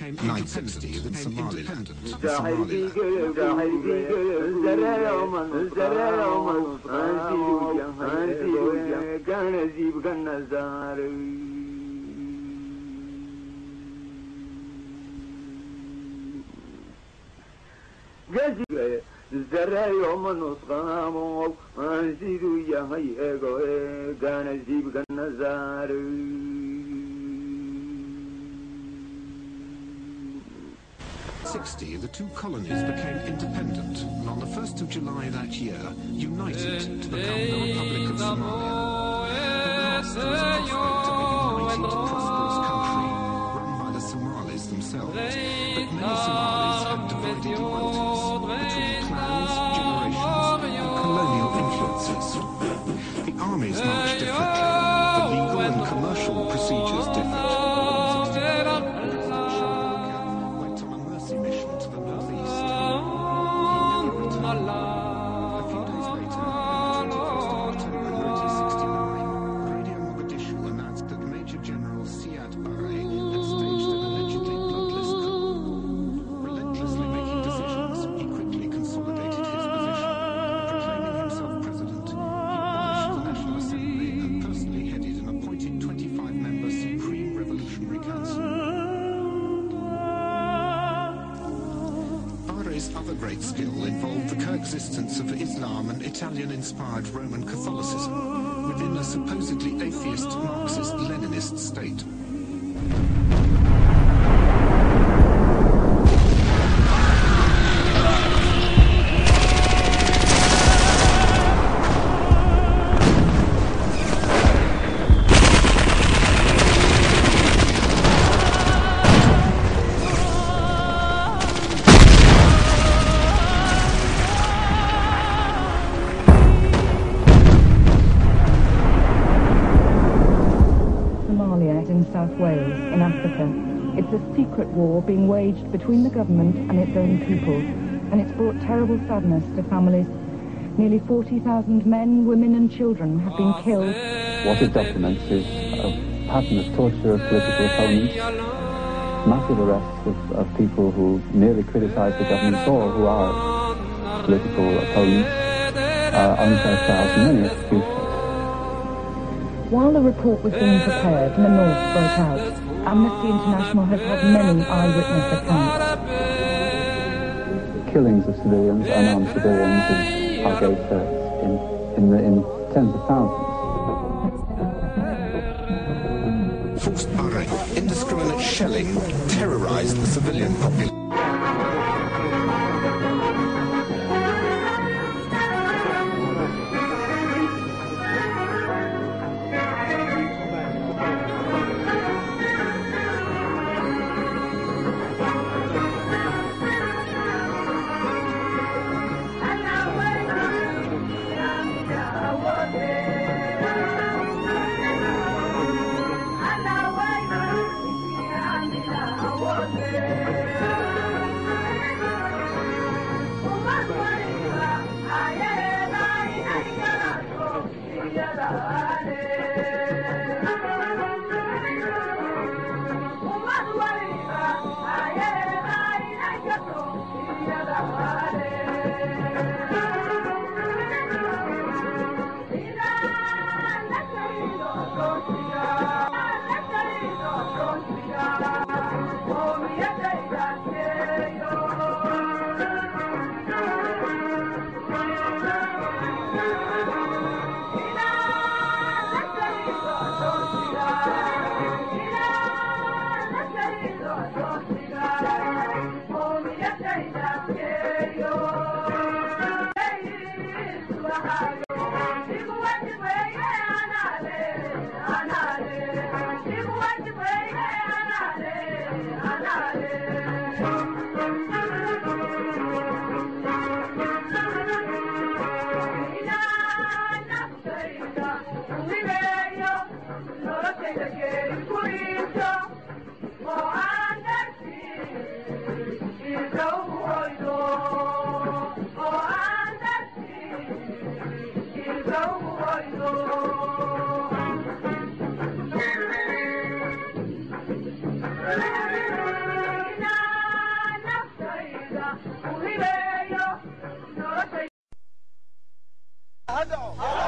960 with Somaliland. The two colonies became independent, and on the 1st of July that year, united to become the Republic of Somalia. At last, there was a prospect of a united, prosperous country, run by the Somalis themselves. But many Somalis had divided loyalties between clans, generations, and colonial influences. The armies marched differently. The legal and commercial procedures differed. Other great skill involved the coexistence of Islam and Italian-inspired Roman Catholicism within a supposedly atheist Marxist-Leninist state. South Wales, in Africa. It's a secret war being waged between the government and its own people, and it's brought terrible sadness to families. Nearly 40,000 men, women and children have been killed. What it documents is a pattern of torture of political opponents, massive arrests of people who merely criticise the government or who are political opponents, unfair trials and many executions. While the report was being prepared and the North broke out, Amnesty International has had many eyewitness accounts. Killings of civilians, unarmed civilians in Hargeisa in tens of thousands. Forced array, indiscriminate shelling terrorized the civilian population. Ado!